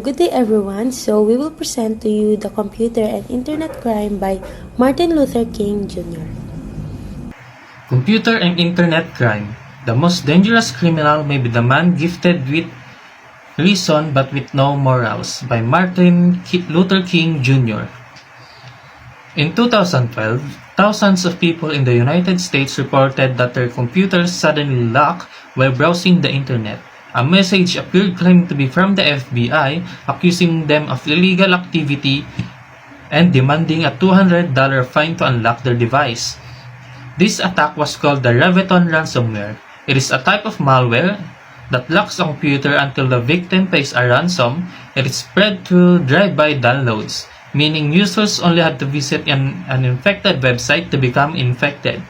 good day everyone. We will present to you the Computer and Internet Crime by Martin Luther King Jr. Computer and Internet Crime. The most dangerous criminal may be the man gifted with reason but with no morals by Martin Luther King Jr. In 2012, thousands of people in the United States reported that their computers suddenly locked while browsing the internet. A message appeared claiming to be from the FBI, accusing them of illegal activity and demanding a $200 fine to unlock their device. This attack was called the Reveton ransomware. It is a type of malware that locks a computer until the victim pays a ransom. It is spread through drive-by downloads, meaning users only had to visit an infected website to become infected.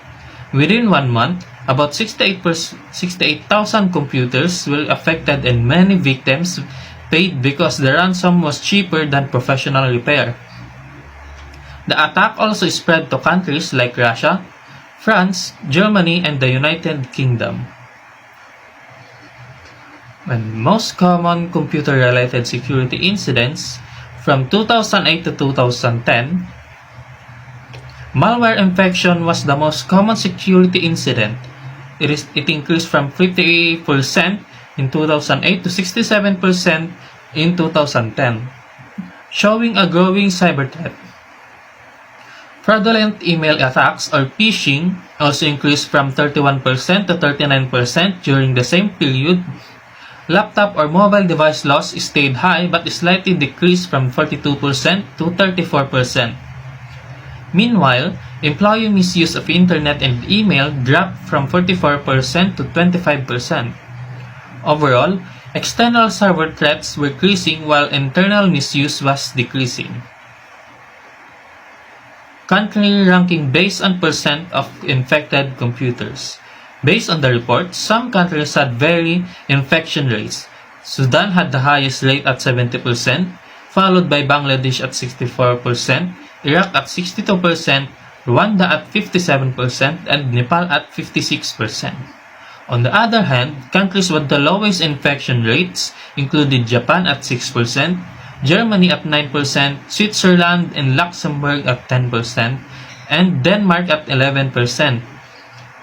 Within 1 month, about 68,000 computers were affected and many victims paid because the ransom was cheaper than professional repair. The attack also spread to countries like Russia, France, Germany, and the United Kingdom. And most common computer-related security incidents from 2008 to 2010, malware infection was the most common security incident. It increased from 58% in 2008 to 67% in 2010, showing a growing cyber threat. Fraudulent email attacks or phishing also increased from 31% to 39% during the same period. Laptop or mobile device loss stayed high but slightly decreased from 42% to 34%. Meanwhile, employee misuse of internet and email dropped from 44% to 25%. Overall, external server threats were increasing while internal misuse was decreasing. Country ranking based on percent of infected computers. Based on the report, some countries had very infection rates. Sudan had the highest rate at 70%, followed by Bangladesh at 64%, Iraq at 62%, Rwanda at 57%, and Nepal at 56%. On the other hand, countries with the lowest infection rates included Japan at 6%, Germany at 9%, Switzerland and Luxembourg at 10%, and Denmark at 11%.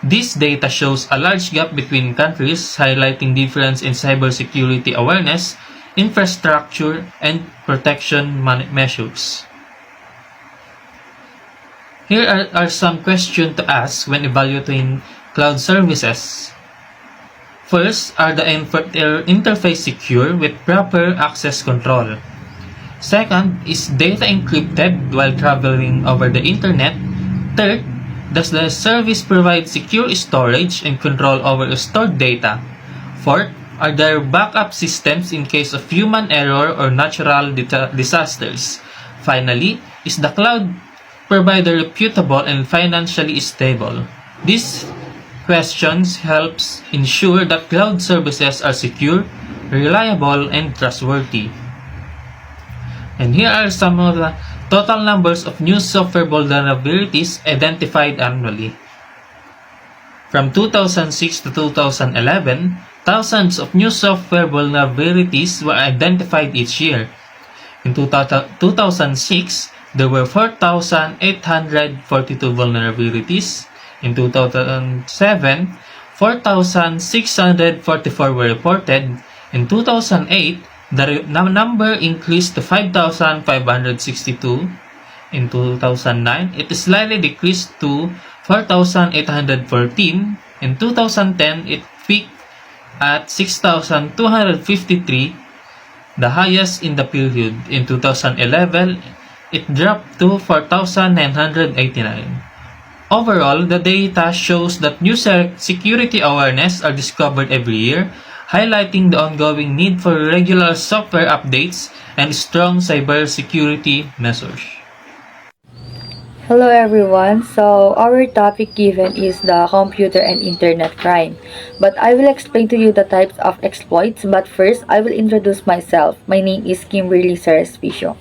This data shows a large gap between countries, highlighting difference in cybersecurity awareness, infrastructure, and protection measures. Here are some questions to ask when evaluating cloud services. First, are the interface secure with proper access control? Second, is data encrypted while traveling over the internet? Third, does the service provide secure storage and control over stored data? Fourth, are there backup systems in case of human error or natural disasters? Finally, is the cloud provider reputable and financially stable? These questions helps ensure that cloud services are secure, reliable, and trustworthy. And here are some of the total numbers of new software vulnerabilities identified annually. From 2006 to 2011, thousands of new software vulnerabilities were identified each year. In 2006, there were 4,842 vulnerabilities. In 2007, 4,644 were reported. In 2008, the number increased to 5,562. In 2009, it slightly decreased to 4,814. In 2010, it peaked at 6,253, the highest in the period. In 2011, it dropped to 4,989. Overall, the data shows that new security awareness are discovered every year, highlighting the ongoing need for regular software updates and strong cybersecurity measures. Hello everyone, so our topic given is the computer and internet crime. But I will explain to you the types of exploits, but first I will introduce myself. My name is Kimberly Respicio.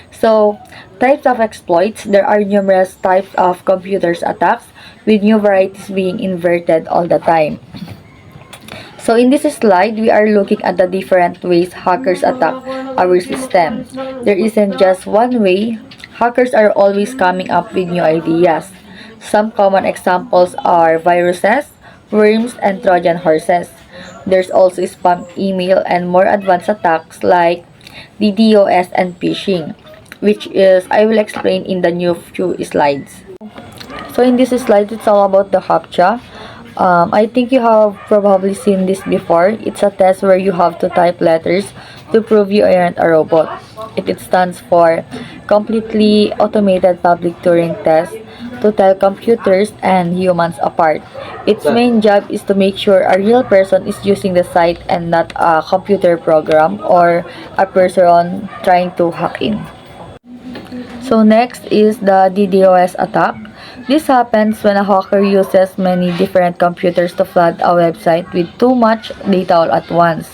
So, types of exploits, there are numerous types of computers attacks with new varieties being inverted all the time. So in this slide, we are looking at the different ways hackers attack our system. There isn't just one way. Hackers are always coming up with new ideas. Some common examples are viruses, worms, and Trojan horses. There's also spam email and more advanced attacks like DDoS and phishing, which is I will explain in the new few slides. So in this slide, it's all about the CAPTCHA. I think you have probably seen this before. It's a test where you have to type letters to prove you aren't a robot. It stands for Completely Automated Public Turing Test to tell computers and humans apart. Its main job is to make sure a real person is using the site and not a computer program or a person trying to hack in. So next is the DDoS attack. This happens when a hacker uses many different computers to flood a website with too much data all at once.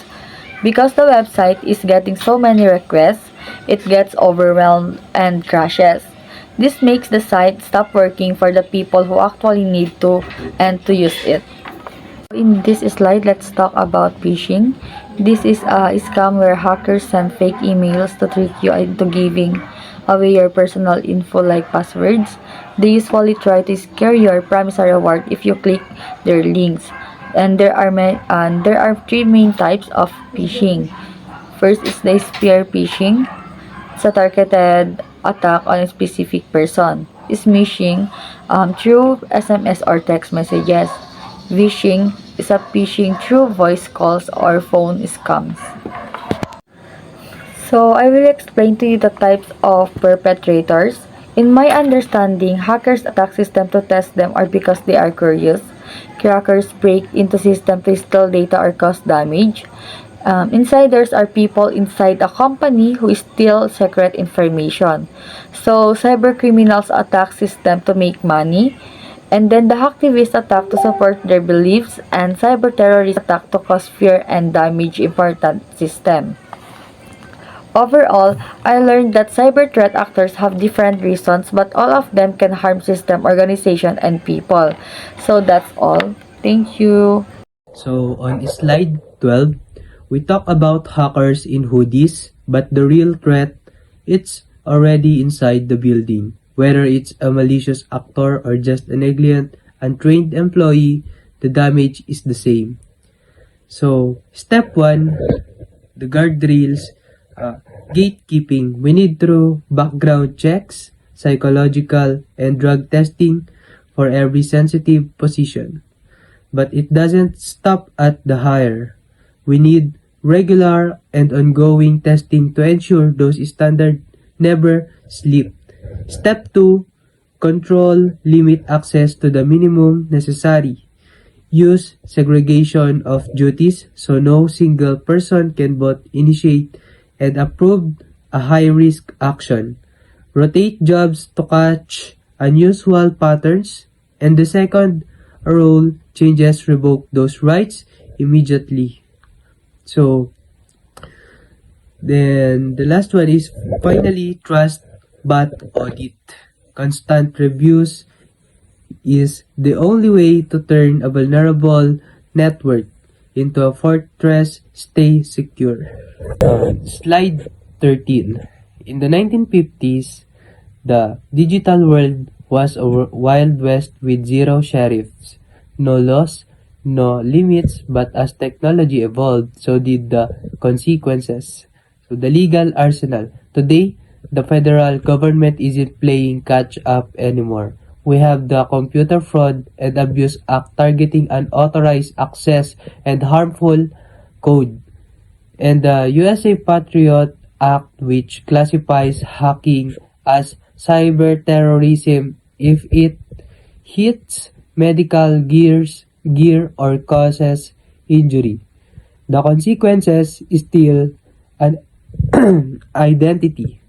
Because the website is getting so many requests, it gets overwhelmed and crashes. This makes the site stop working for the people who actually need to and to use it. In this slide, let's talk about phishing. This is a scam where hackers send fake emails to trick you into giving away your personal info like passwords. They usually try to scare you or promise a reward if you click their links. And there are three main types of phishing. First is the spear phishing. It's a targeted attack on a specific person. Smishing through SMS or text messages. Phishing is a phishing through voice calls or phone scams. So I will explain to you the types of perpetrators. In my understanding, hackers attack system to test them or because they are curious. Crackers break into system to steal data or cause damage. Insiders are people inside a company who steal secret information. So cybercriminals attack system to make money. And then the hacktivists attack to support their beliefs, and cyber terrorists attack to cause fear and damage important system. Overall, I learned that cyber threat actors have different reasons, but all of them can harm system, organization, and people. So that's all. Thank you. So on slide 12, we talk about hackers in hoodies, but the real threat, it's already inside the building. Whether it's a malicious actor or just a negligent, untrained employee, the damage is the same. So, step 1, the guardrails, gatekeeping. We need through background checks, psychological, and drug testing for every sensitive position. But it doesn't stop at the hire. We need regular and ongoing testing to ensure those standards never slip. Step 2, control, limit access to the minimum necessary. Use segregation of duties so no single person can both initiate and approve a high-risk action. Rotate jobs to catch unusual patterns. And the second rule changes revoke those rights immediately. So, then the last one is finally trust but audit. Constant reviews is the only way to turn a vulnerable network into a fortress. Stay secure. Slide 13. In the 1950s, the digital world was a wild west with zero sheriffs, no laws, no limits, but as technology evolved, so did the consequences. So the legal arsenal. Today, the federal government isn't playing catch-up anymore. We have the Computer Fraud and Abuse Act targeting unauthorized access and harmful code, and the USA Patriot Act, which classifies hacking as cyber terrorism if it hits medical gear or causes injury. The consequences is still an identity.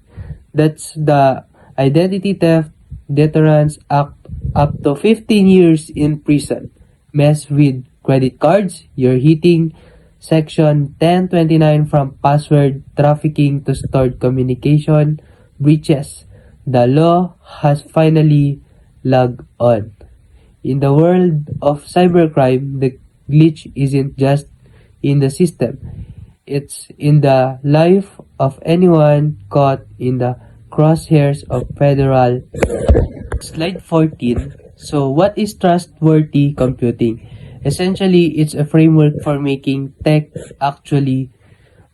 That's the Identity Theft Deterrence Act, up to 15 years in prison. Mess with credit cards, you're hitting Section 1029 from password trafficking to stored communication breaches. The law has finally logged on. In the world of cybercrime, the glitch isn't just in the system. It's in the life of anyone caught in the crosshairs of federal. Slide 14. So, what is trustworthy computing? Essentially, it's a framework for making tech actually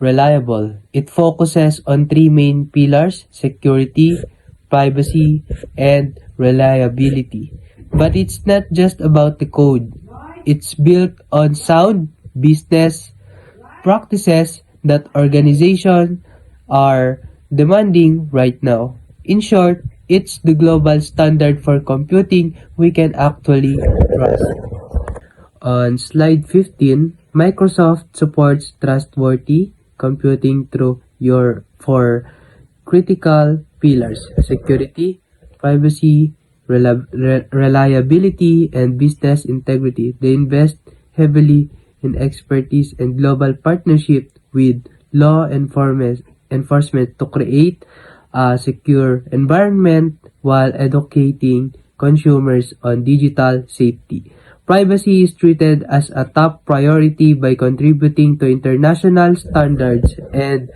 reliable. It focuses on three main pillars: security, privacy, and reliability. But it's not just about the code. It's built on sound business practices that organizations are demanding right now. In short, it's the global standard for computing we can actually trust. On slide 15, Microsoft supports trustworthy computing through your four critical pillars: security, privacy, reliability, and business integrity. They invest heavily in expertise and global partnership with law enforcement to create a secure environment while educating consumers on digital safety. Privacy is treated as a top priority by contributing to international standards and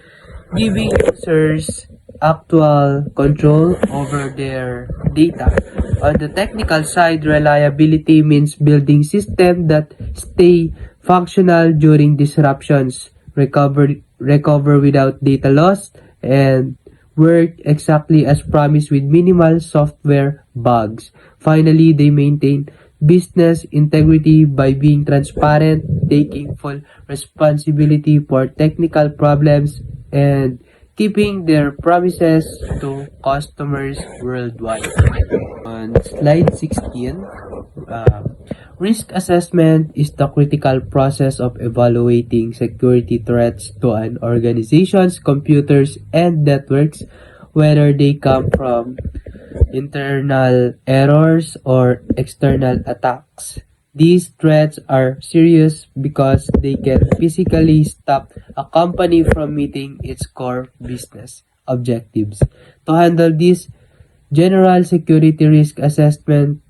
giving users actual control over their data. On the technical side, reliability means building systems that stay functional during disruptions, recover without data loss, and work exactly as promised with minimal software bugs. Finally, they maintain business integrity by being transparent, taking full responsibility for technical problems, and keeping their promises to customers worldwide. On slide 16, risk assessment is the critical process of evaluating security threats to an organization's computers and networks, whether they come from internal errors or external attacks. These threats are serious because they can physically stop a company from meeting its core business objectives. To handle this, general security risk assessment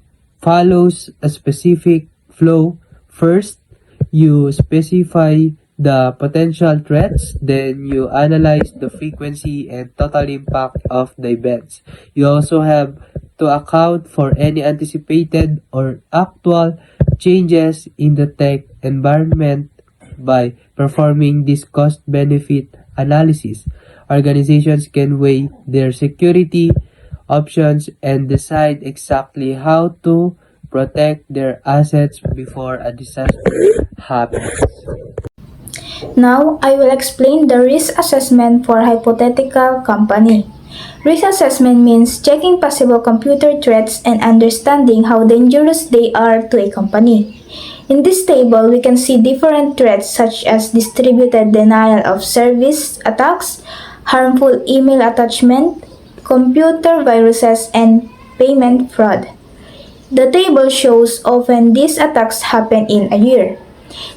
follows a specific flow. First, you specify the potential threats, then you analyze the frequency and total impact of the events. You also have to account for any anticipated or actual changes in the tech environment by performing this cost-benefit analysis. Organizations can weigh their security options and decide exactly how to protect their assets before a disaster happens. Now, I will explain the risk assessment for hypothetical company. Risk assessment means checking possible computer threats and understanding how dangerous they are to a company. In this table, we can see different threats such as distributed denial of service attacks, harmful email attachment, computer viruses, and payment fraud. The table shows often these attacks happen in a year.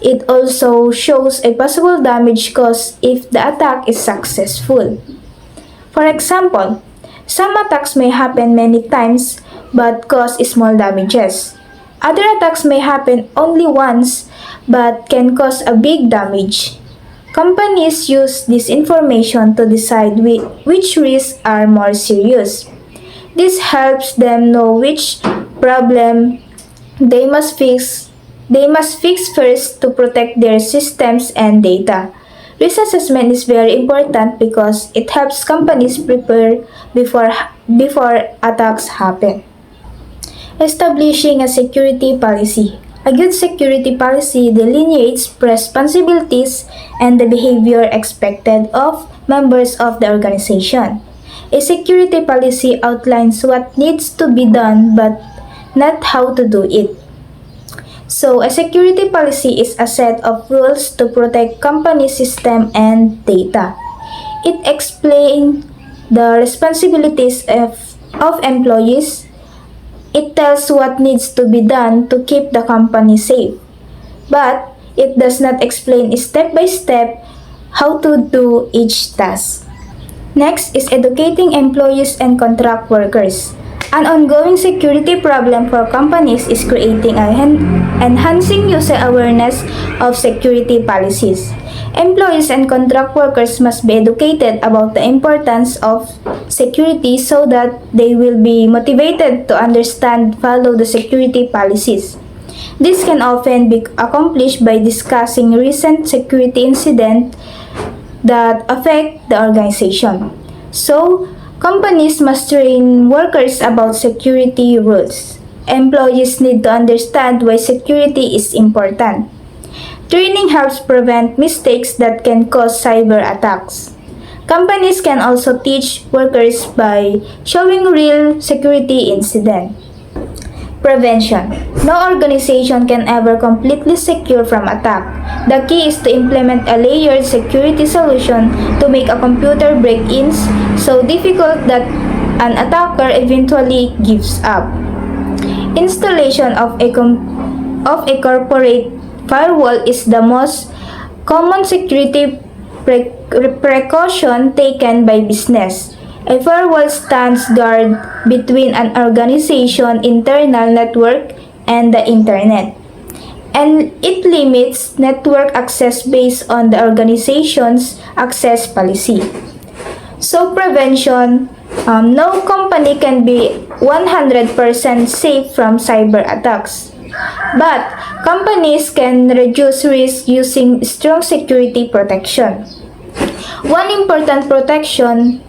It also shows a possible damage caused if the attack is successful. For example, some attacks may happen many times but cause small damages. Other attacks may happen only once but can cause a big damage. Companies use this information to decide which risks are more serious. This helps them know which problem they must fix first to protect their systems and data. Risk assessment is very important because it helps companies prepare before attacks happen. Establishing a security policy. A good security policy delineates responsibilities and the behavior expected of members of the organization. A security policy outlines what needs to be done but not how to do it. So, a security policy is a set of rules to protect company system and data. It explains the responsibilities of employees. It tells what needs to be done to keep the company safe. But it does not explain step by step how to do each task. Next is educating employees and contract workers. An ongoing security problem for companies is creating and enhancing user awareness of security policies. Employees and contract workers must be educated about the importance of security so that they will be motivated to understand and follow the security policies. This can often be accomplished by discussing recent security incidents that affect the organization. So, companies must train workers about security rules. Employees need to understand why security is important. Training helps prevent mistakes that can cause cyber attacks. Companies can also teach workers by showing real security incidents. Prevention. No organization can ever completely secure from attack. The key is to implement a layered security solution to make a computer break-ins so difficult that an attacker eventually gives up. Installation of a corporate firewall is the most common security precaution taken by business. A firewall stands guard between an organization's internal network and the internet, and it limits network access based on the organization's access policy. So prevention, no company can be 100% safe from cyber attacks. But companies can reduce risk using strong security protection. One important protection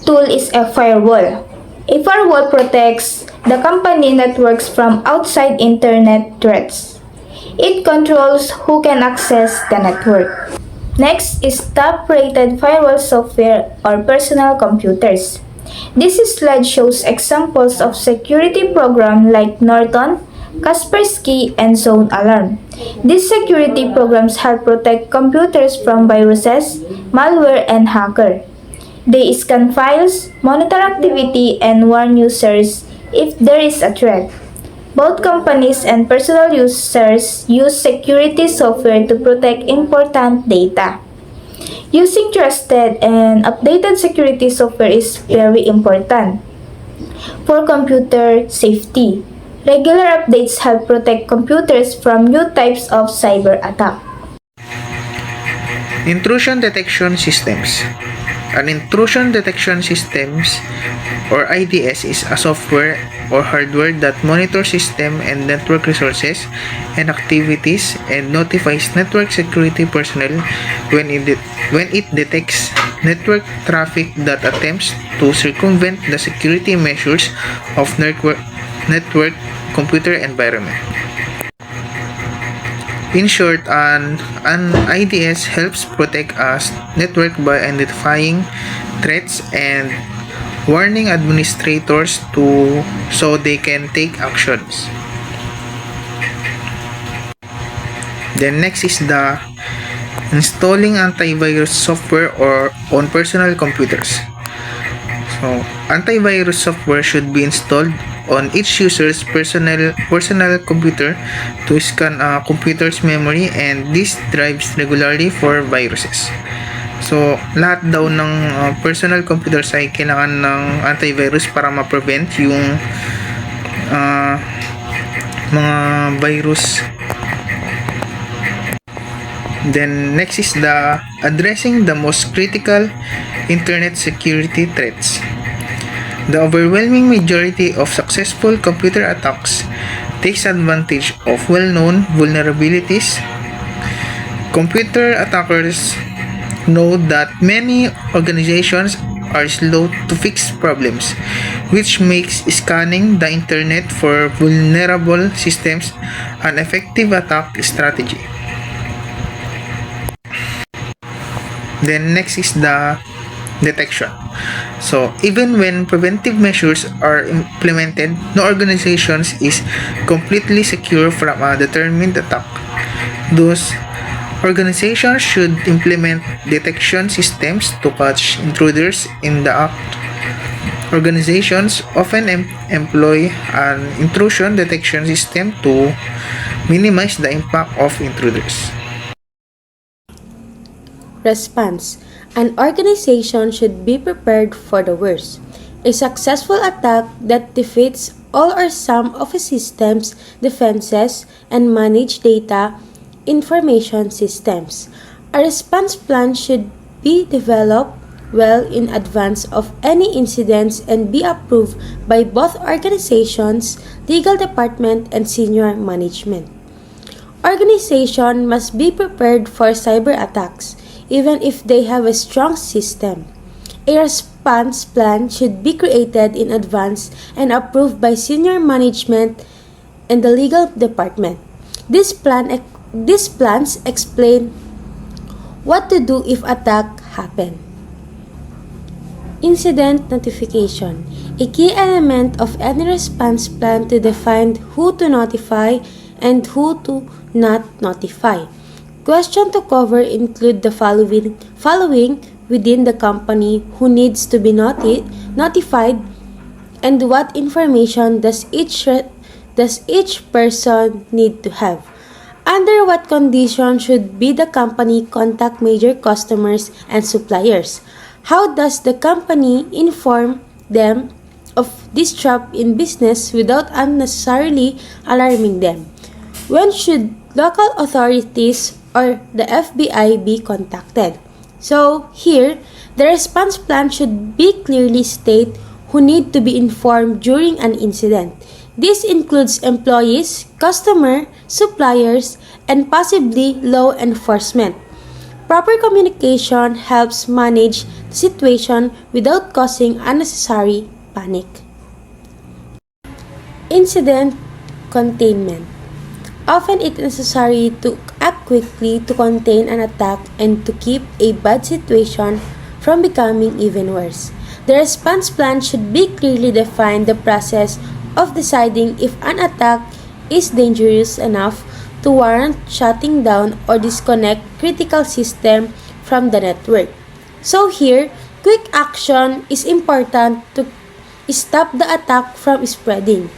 tool is a firewall. A firewall protects the company networks from outside internet threats. It controls who can access the network. Next is top-rated firewall software or personal computers. This slide shows examples of security programs like Norton, Kaspersky, and Zone Alarm. These security programs help protect computers from viruses, malware, and hackers. They scan files, monitor activity, and warn users if there is a threat. Both companies and personal users use security software to protect important data. Using trusted and updated security software is very important for computer safety. Regular updates help protect computers from new types of cyber attack. Intrusion detection systems. An intrusion detection systems or IDS is a software or hardware that monitors system and network resources and activities and notifies network security personnel when it detects network traffic that attempts to circumvent the security measures of network computer environment. In short, an IDS helps protect a network by identifying threats and warning administrators so they can take actions. Then next is the installing antivirus software on personal computers. So, antivirus software should be installed on each user's personal computer to scan a computer's memory, and this drives regularly for viruses. So, lahat daw ng personal computers ay kailangan ng antivirus para ma-prevent yung mga virus. Then, next is the addressing the most critical internet security threats. The overwhelming majority of successful computer attacks takes advantage of well-known vulnerabilities. Computer attackers know that many organizations are slow to fix problems, which makes scanning the internet for vulnerable systems an effective attack strategy. Then next is the detection. So, even when preventive measures are implemented, no organization is completely secure from a determined attack. Thus, organizations should implement detection systems to catch intruders in the act. Organizations often employ an intrusion detection system to minimize the impact of intruders. Response. An organization should be prepared for the worst. A successful attack that defeats all or some of a system's defenses and manage data information systems. A response plan should be developed well in advance of any incidents and be approved by both organizations, legal department, and senior management. Organization must be prepared for cyber attacks, even if they have a strong system. A response plan should be created in advance and approved by senior management and the legal department. These plans explain what to do if attack happen. Incident notification. A key element of any response plan to define who to notify and who to not notify. Questions to cover include the following within the company: who needs to be notified, and what information does each person need to have. Under what condition should be the company contact major customers and suppliers? How does the company inform them of disrupt in business without unnecessarily alarming them? When should local authorities or the FBI be contacted? So here, the response plan should be clearly state who need to be informed during an incident. This includes employees, customer, suppliers, and possibly law enforcement. Proper communication helps manage the situation without causing unnecessary panic. Incident containment. Often it is necessary to act quickly to contain an attack and to keep a bad situation from becoming even worse. The response plan should be clearly define the process of deciding if an attack is dangerous enough to warrant shutting down or disconnect critical system from the network. So here, quick action is important to stop the attack from spreading.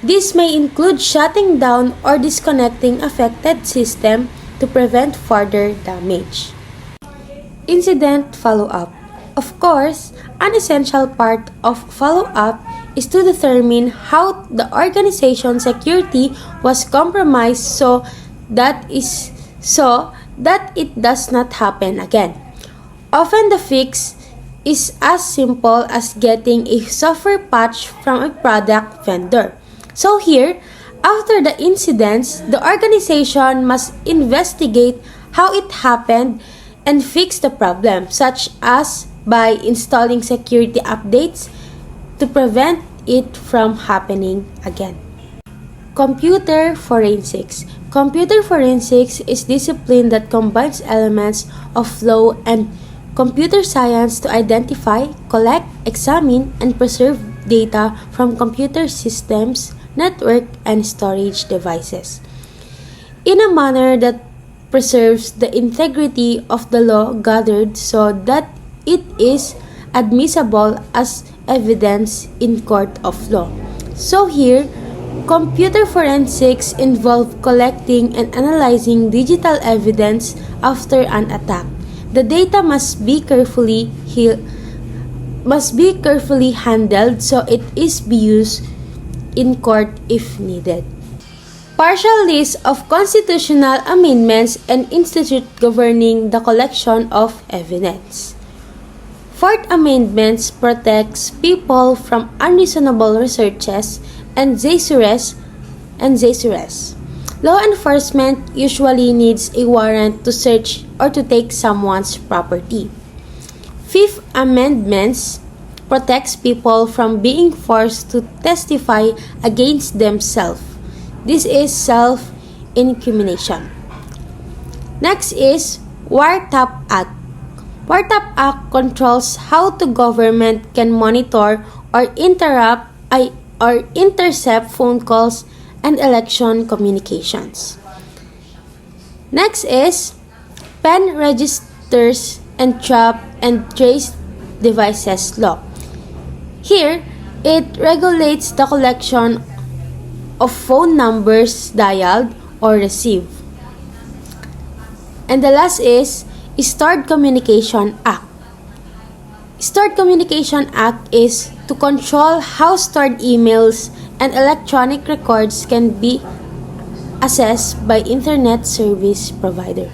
This may include shutting down or disconnecting affected system to prevent further damage. Incident follow-up. Of course, an essential part of follow-up is to determine how the organization's security was compromised so that it does not happen again. Often the fix is as simple as getting a software patch from a product vendor. So here, after the incidents, the organization must investigate how it happened and fix the problem, such as by installing security updates to prevent it from happening again. Computer forensics. Computer forensics is discipline that combines elements of law and computer science to identify, collect, examine, and preserve data from computer systems, network, and storage devices in a manner that preserves the integrity of the law gathered so that it is admissible as evidence in court of law. So here, computer forensics involve collecting and analyzing digital evidence after an attack. The data must be carefully handled so it is be used in court if needed. Partial list of constitutional amendments and institute governing the collection of evidence. Fourth Amendment protects people from unreasonable researches and seizures. Law enforcement usually needs a warrant to search or to take someone's property. Fifth Amendment protects people from being forced to testify against themselves. This is self-incrimination. Next is Wiretap Act. Wiretap Act controls how the government can monitor or intercept phone calls and election communications. Next is Pen Registers and Trap and Trace Devices Law. Here, it regulates the collection of phone numbers dialed or received. And the last is Stored Communication Act. Stored Communication Act is to control how stored emails and electronic records can be accessed by internet service provider.